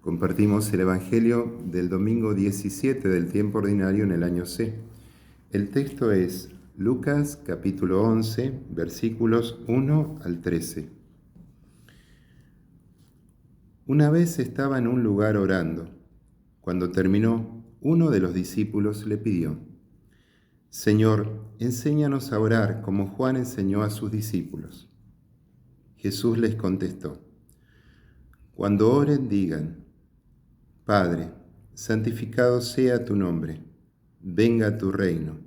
Compartimos el Evangelio del domingo 17 del tiempo ordinario en el año C. El texto es Lucas capítulo 11, versículos 1 al 13. Una vez estaba en un lugar orando. Cuando terminó, uno de los discípulos le pidió: Señor, enséñanos a orar como Juan enseñó a sus discípulos. Jesús les contestó: Cuando oren, digan: Padre, santificado sea tu nombre, venga tu reino.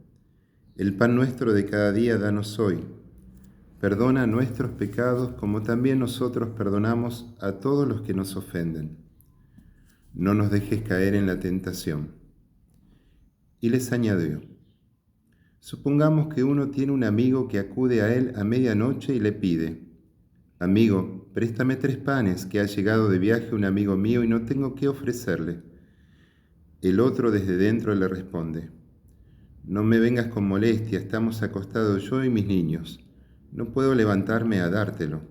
El pan nuestro de cada día danos hoy. Perdona nuestros pecados como también nosotros perdonamos a todos los que nos ofenden. No nos dejes caer en la tentación. Y les añadió: Supongamos que uno tiene un amigo que acude a él a medianoche y le pide: Amigo, préstame 3 panes, que ha llegado de viaje un amigo mío y no tengo qué ofrecerle. El otro desde dentro le responde: No me vengas con molestia, estamos acostados yo y mis niños. No puedo levantarme a dártelo.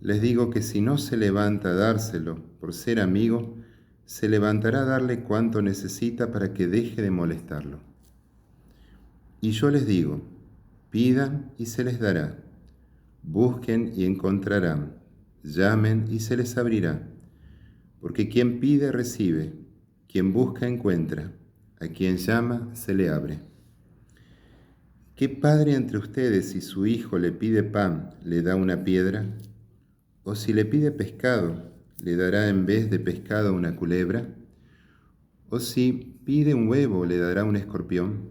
Les digo que si no se levanta a dárselo por ser amigo, se levantará a darle cuanto necesita para que deje de molestarlo. Y yo les digo: pidan y se les dará. Busquen y encontrarán, llamen y se les abrirá, porque quien pide recibe, quien busca encuentra, a quien llama se le abre. ¿Qué padre entre ustedes, si su hijo le pide pan, le da una piedra? ¿O si le pide pescado, le dará en vez de pescado una culebra? ¿O si pide un huevo, le dará un escorpión?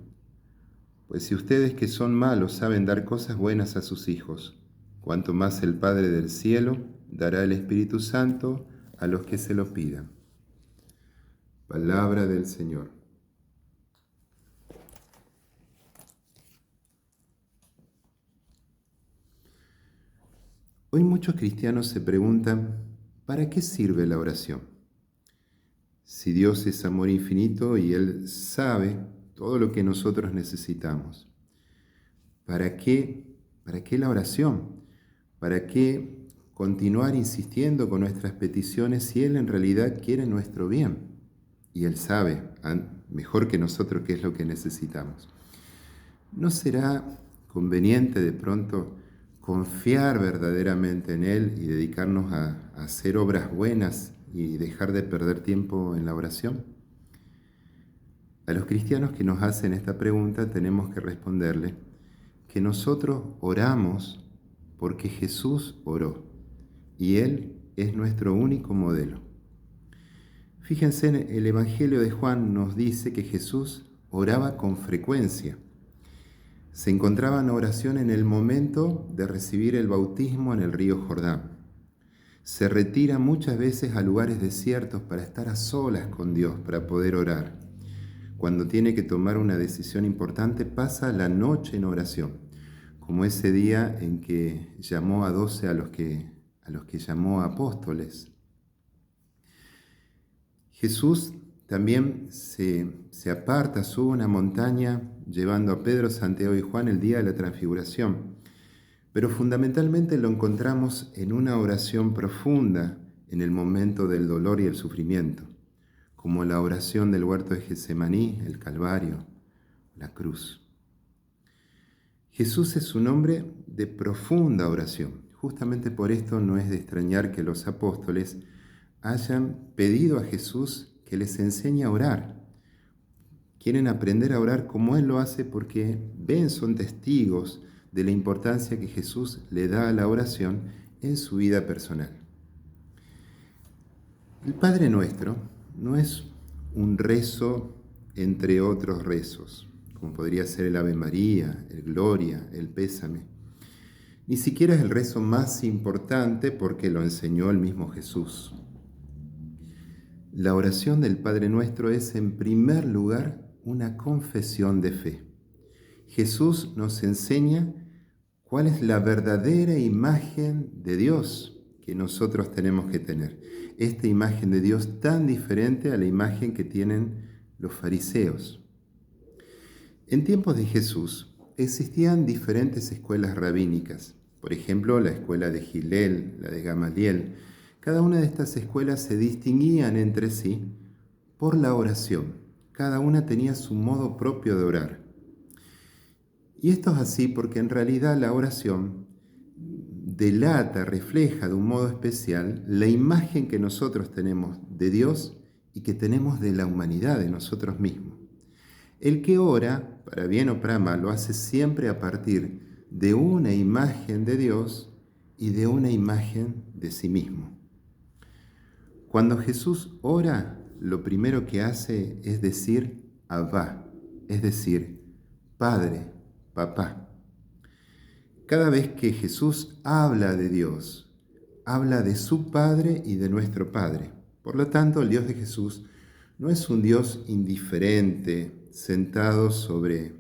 Pues si ustedes que son malos saben dar cosas buenas a sus hijos, cuanto más el Padre del cielo dará el Espíritu Santo a los que se lo pidan. Palabra del Señor. Hoy muchos cristianos se preguntan: ¿para qué sirve la oración? Si Dios es amor infinito y Él sabe todo lo que nosotros necesitamos, ¿para qué la oración? ¿Para qué continuar insistiendo con nuestras peticiones si Él en realidad quiere nuestro bien? Y Él sabe mejor que nosotros qué es lo que necesitamos. ¿No será conveniente de pronto confiar verdaderamente en Él y dedicarnos a hacer obras buenas y dejar de perder tiempo en la oración? A los cristianos que nos hacen esta pregunta tenemos que responderle que nosotros oramos porque Jesús oró y Él es nuestro único modelo. Fíjense, el Evangelio de Juan nos dice que Jesús oraba con frecuencia. Se encontraba en oración en el momento de recibir el bautismo en el río Jordán. Se retira muchas veces a lugares desiertos para estar a solas con Dios, para poder orar. Cuando tiene que tomar una decisión importante, pasa la noche en oración, como ese día en que llamó a 12 a los que llamó apóstoles. Jesús también se aparta, sube una montaña llevando a Pedro, Santiago y Juan el día de la transfiguración. Pero fundamentalmente lo encontramos en una oración profunda en el momento del dolor y el sufrimiento, como la oración del huerto de Getsemaní, el Calvario, la cruz. Jesús es un hombre de profunda oración. Justamente por esto no es de extrañar que los apóstoles hayan pedido a Jesús que les enseñe a orar. Quieren aprender a orar como Él lo hace porque son testigos de la importancia que Jesús le da a la oración en su vida personal. El Padre Nuestro no es un rezo entre otros rezos, como podría ser el Ave María, el Gloria, el Pésame. Ni siquiera es el rezo más importante porque lo enseñó el mismo Jesús. La oración del Padre Nuestro es, en primer lugar, una confesión de fe. Jesús nos enseña cuál es la verdadera imagen de Dios que nosotros tenemos que tener. Esta imagen de Dios tan diferente a la imagen que tienen los fariseos. En tiempos de Jesús existían diferentes escuelas rabínicas. Por ejemplo, la escuela de Hillel, la de Gamaliel, Cada una de estas escuelas se distinguían entre sí por la oración. Cada una tenía su modo propio de orar. Y esto es así porque en realidad la oración delata, refleja de un modo especial la imagen que nosotros tenemos de Dios y que tenemos de la humanidad, de nosotros mismos. El que ora, para bien o para mal, lo hace siempre a partir de una imagen de Dios y de una imagen de sí mismo. Cuando Jesús ora, lo primero que hace es decir Abba, es decir, Padre, Papá. Cada vez que Jesús habla de Dios, habla de su Padre y de nuestro Padre. Por lo tanto, el Dios de Jesús no es un Dios indiferente, sentado sobre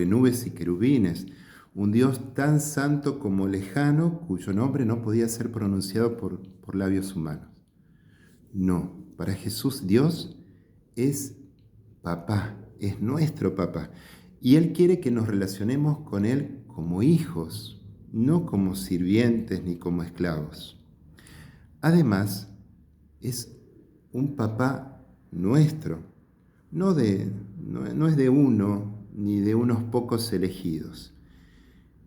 nubes y querubines, un Dios tan santo como lejano, cuyo nombre no podía ser pronunciado por labios humanos. No, para Jesús Dios es papá, es nuestro papá. Y Él quiere que nos relacionemos con Él como hijos, no como sirvientes ni como esclavos. Además, es un papá nuestro, no es de uno ni de unos pocos elegidos.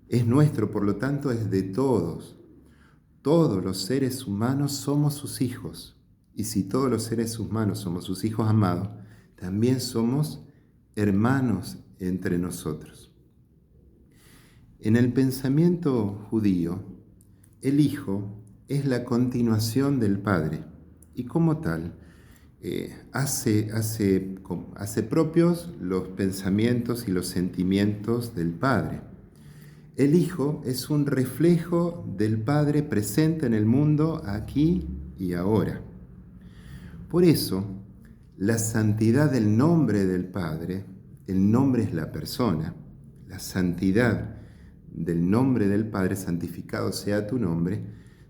Es nuestro, por lo tanto, es de todos. Todos los seres humanos somos sus hijos. Y si todos los seres humanos somos sus hijos amados, también somos hermanos entre nosotros. En el pensamiento judío, el Hijo es la continuación del Padre y como tal hace propios los pensamientos y los sentimientos del Padre. El Hijo es un reflejo del Padre presente en el mundo aquí y ahora. Por eso, la santidad del nombre del Padre, el nombre es la persona, la santidad del nombre del Padre, santificado sea tu nombre,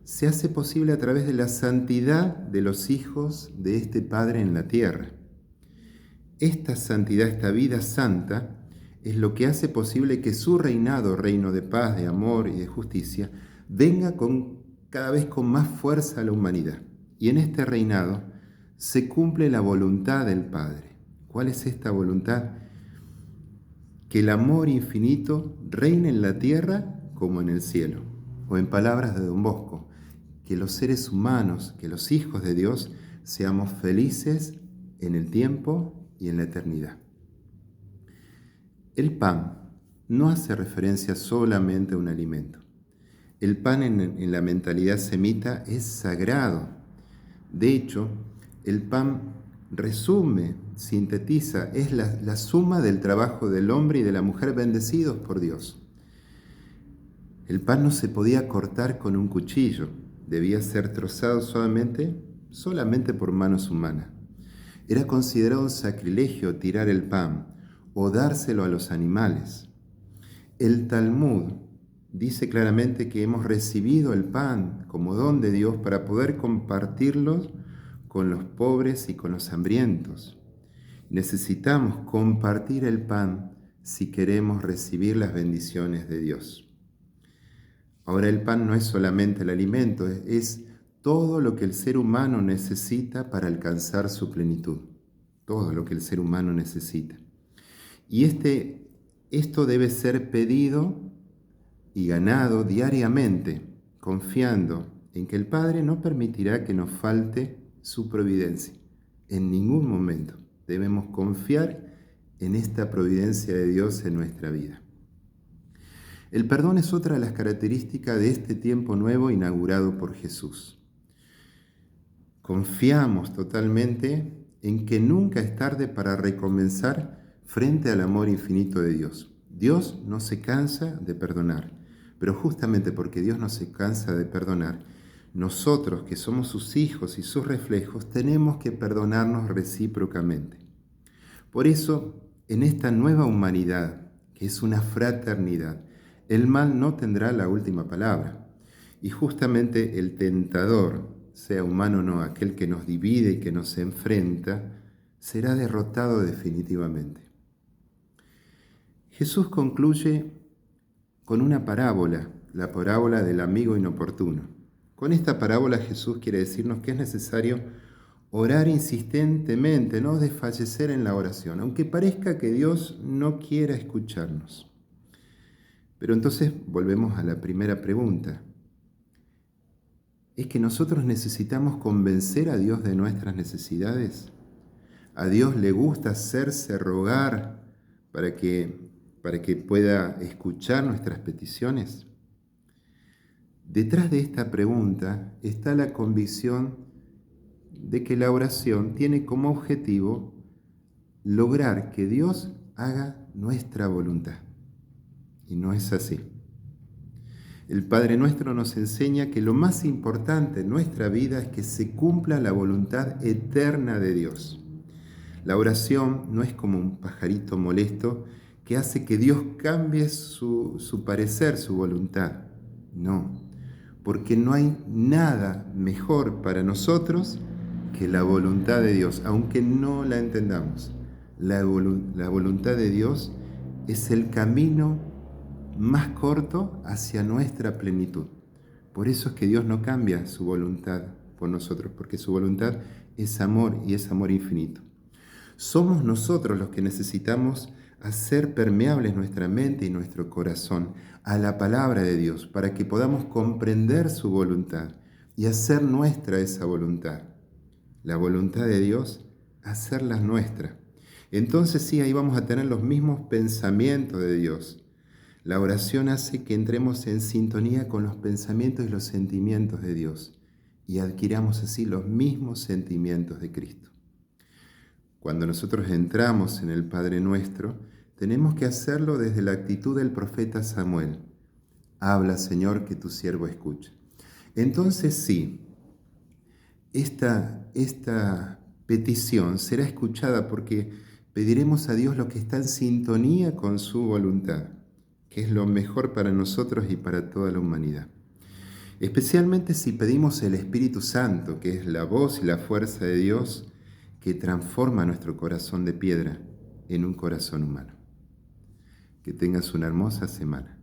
se hace posible a través de la santidad de los hijos de este Padre en la tierra. Esta santidad, esta vida santa, es lo que hace posible que su reinado, reino de paz, de amor y de justicia, venga cada vez con más fuerza a la humanidad. Y en este reinado se cumple la voluntad del Padre. ¿Cuál es esta voluntad? Que el amor infinito reine en la tierra como en el cielo. O en palabras de Don Bosco, que los seres humanos, que los hijos de Dios, seamos felices en el tiempo y en la eternidad. El pan no hace referencia solamente a un alimento. El pan en la mentalidad semita es sagrado. De hecho, el pan resume, sintetiza, es la suma del trabajo del hombre y de la mujer bendecidos por Dios. El pan no se podía cortar con un cuchillo, debía ser trozado solamente por manos humanas. Era considerado un sacrilegio tirar el pan o dárselo a los animales. El Talmud dice claramente que hemos recibido el pan como don de Dios para poder compartirlo con los pobres y con los hambrientos. Necesitamos compartir el pan si queremos recibir las bendiciones de Dios. Ahora el pan no es solamente el alimento, es todo lo que el ser humano necesita para alcanzar su plenitud. Todo lo que el ser humano necesita. Y esto debe ser pedido y ganado diariamente, confiando en que el Padre no permitirá que nos falte su providencia. En ningún momento debemos confiar en esta providencia de Dios en nuestra vida. El perdón es otra de las características de este tiempo nuevo inaugurado por Jesús. Confiamos totalmente en que nunca es tarde para recomenzar frente al amor infinito de Dios. Dios no se cansa de perdonar, pero justamente porque Dios no se cansa de perdonar, nosotros que somos sus hijos y sus reflejos tenemos que perdonarnos recíprocamente. Por eso, en esta nueva humanidad, que es una fraternidad, el mal no tendrá la última palabra. Y justamente el tentador, sea humano o no, aquel que nos divide y que nos enfrenta, será derrotado definitivamente. Jesús concluye con una parábola, la parábola del amigo inoportuno. Con esta parábola Jesús quiere decirnos que es necesario orar insistentemente, no desfallecer en la oración, aunque parezca que Dios no quiera escucharnos. Pero entonces volvemos a la primera pregunta. ¿Es que nosotros necesitamos convencer a Dios de nuestras necesidades? ¿A Dios le gusta hacerse rogar para que pueda escuchar nuestras peticiones? Detrás de esta pregunta está la convicción de que la oración tiene como objetivo lograr que Dios haga nuestra voluntad. Y no es así. El Padre Nuestro nos enseña que lo más importante en nuestra vida es que se cumpla la voluntad eterna de Dios. La oración no es como un pajarito molesto que hace que Dios cambie su parecer, su voluntad. No, porque no hay nada mejor para nosotros que la voluntad de Dios, aunque no la entendamos. La voluntad de Dios es el camino más corto hacia nuestra plenitud. Por eso es que Dios no cambia su voluntad por nosotros, porque su voluntad es amor y es amor infinito. Somos nosotros los que necesitamos hacer permeables nuestra mente y nuestro corazón a la palabra de Dios para que podamos comprender su voluntad y hacer nuestra esa voluntad. La voluntad de Dios, hacerla nuestra. Entonces sí, ahí vamos a tener los mismos pensamientos de Dios. La oración hace que entremos en sintonía con los pensamientos y los sentimientos de Dios y adquiramos así los mismos sentimientos de Cristo. Cuando nosotros entramos en el Padre Nuestro, tenemos que hacerlo desde la actitud del profeta Samuel. Habla, Señor, que tu siervo escuche. Entonces sí, esta petición será escuchada porque pediremos a Dios lo que está en sintonía con su voluntad, que es lo mejor para nosotros y para toda la humanidad. Especialmente si pedimos el Espíritu Santo, que es la voz y la fuerza de Dios, que transforma nuestro corazón de piedra en un corazón humano. Que tengas una hermosa semana.